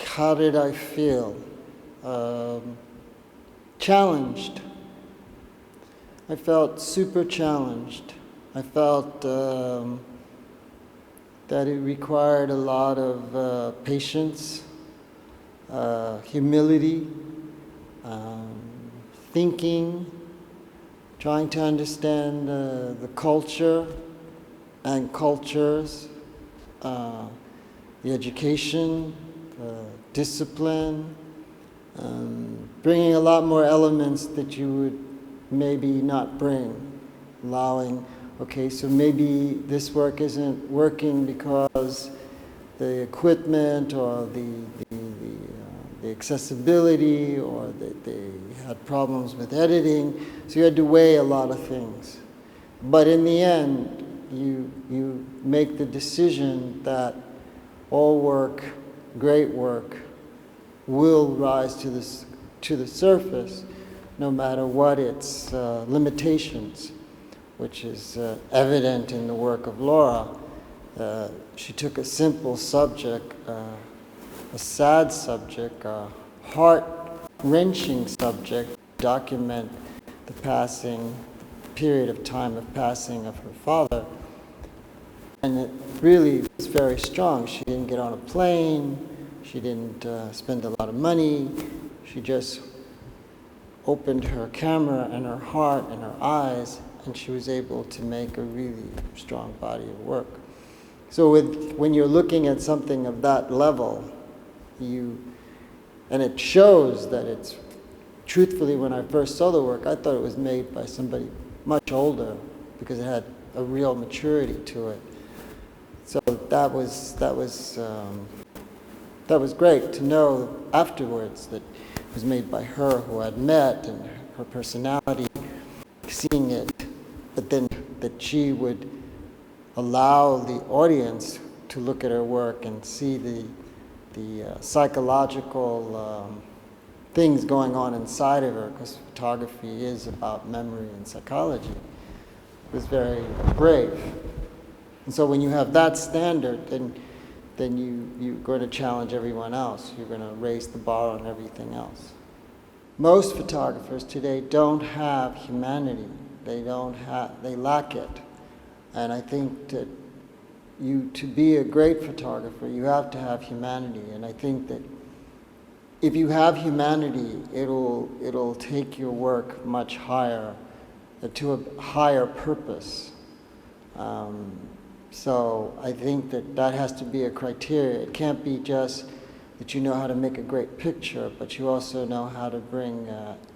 how did I feel? Challenged. I felt super challenged. I felt that it required a lot of patience, humility, thinking, trying to understand the culture and cultures, the education, the discipline, bringing a lot more elements that you would maybe not bring, allowing, okay, so maybe this work isn't working because the equipment or the accessibility, or that they had problems with editing, so you had to weigh a lot of things. But in the end, you make the decision that all work, great work, will rise to the surface, no matter what its limitations, which is evident in the work of Laura. She took a simple subject, a sad subject, a heart-wrenching subject, document the period of time of passing of her father. And it really was very strong. She didn't get on a plane, she didn't spend a lot of money, she just opened her camera and her heart and her eyes, and she was able to make a really strong body of work. So when you're looking at something of that level, and it shows that it's, truthfully, when I first saw the work, I thought it was made by somebody much older, because it had a real maturity to it. So that was great to know afterwards that it was made by her, who I'd met, and her personality, seeing it, but then that she would allow the audience to look at her work and see the psychological things going on inside of her, because photography is about memory and psychology. It was very brave. And so when you have that standard, then you're going to challenge everyone else. You're going to raise the bar on everything else. Most photographers today don't have humanity. They lack it. And I think that to be a great photographer, you have to have humanity. And I think that if you have humanity, it'll take your work much higher, to a higher purpose. So I think that has to be a criteria. It can't be just that you know how to make a great picture, but you also know how to bring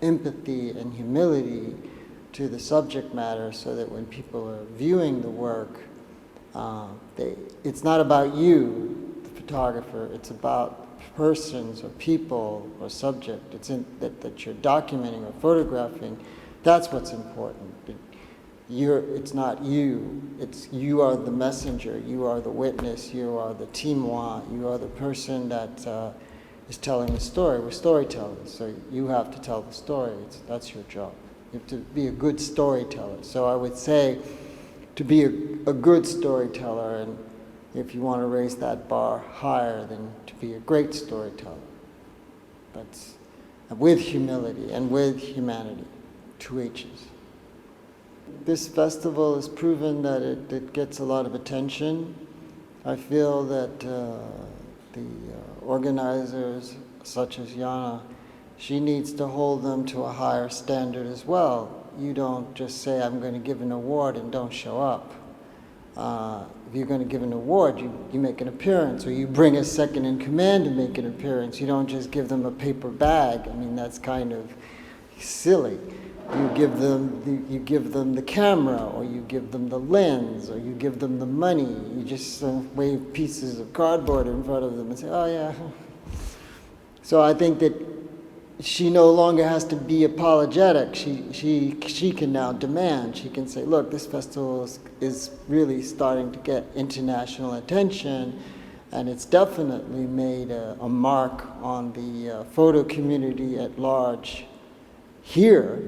empathy and humility to the subject matter, so that when people are viewing the work, it's not about you, the photographer, it's about persons or people or subject. It's that you're documenting or photographing. That's what's important. It's not you. You are the messenger. You are the witness. You are the témoin. You are the person that is telling the story. We're storytellers, so you have to tell the story. That's your job. You have to be a good storyteller. So I would say, to be a good storyteller, and if you want to raise that bar higher, then to be a great storyteller. That's with humility and with humanity, 2 H's. This festival has proven that it gets a lot of attention. I feel that the organizers, such as Jana, she needs to hold them to a higher standard as well. You don't just say, I'm going to give an award, and don't show up. If you're going to give an award, you make an appearance, or you bring a second in command to make an appearance. You don't just give them a paper bag. I mean, that's kind of silly. You give them the camera, or you give them the lens, or you give them the money. You just wave pieces of cardboard in front of them and say, oh yeah. So I think that she no longer has to be apologetic. She can now demand. She can say, look, this festival is really starting to get international attention, and it's definitely made a mark on the photo community at large here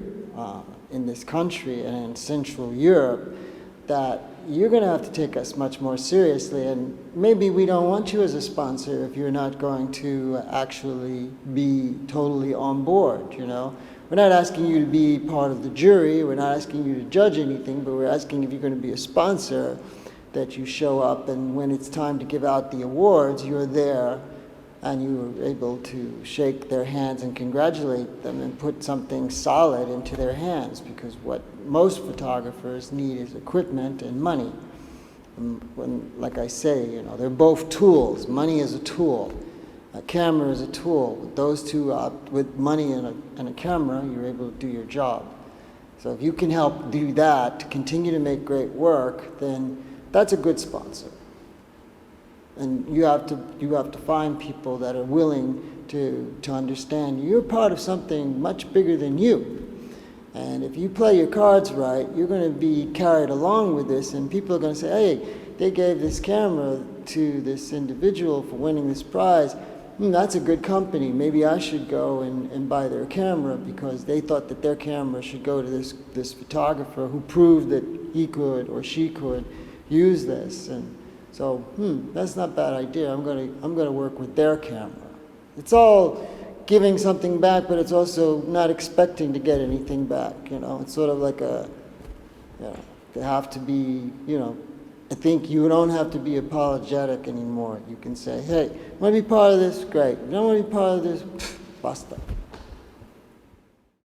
in this country and in Central Europe, that you're going to have to take us much more seriously, and maybe we don't want you as a sponsor if you're not going to actually be totally on board, you know. We're not asking you to be part of the jury, we're not asking you to judge anything, but we're asking if you're going to be a sponsor, that you show up, and when it's time to give out the awards, you're there and you're able to shake their hands and congratulate them and put something solid into their hands, because what most photographers need is equipment and money. When, like I say, you know, they're both tools. Money is a tool. A camera is a tool. With those two, with money and a camera, you're able to do your job. So if you can help do that, to continue to make great work, then that's a good sponsor. And you have to find people that are willing to understand you're part of something much bigger than you. And if you play your cards right, you're going to be carried along with this, and people are going to say, hey, they gave this camera to this individual for winning this prize. That's a good company. Maybe I should go and buy their camera, because they thought that their camera should go to this photographer who proved that he could or she could use this. And so, that's not a bad idea. I'm gonna work with their camera. It's all giving something back, but it's also not expecting to get anything back. You know, it's sort of like they have to be. You know, I think you don't have to be apologetic anymore. You can say, hey, want to be part of this? Great. You don't want to be part of this? Basta.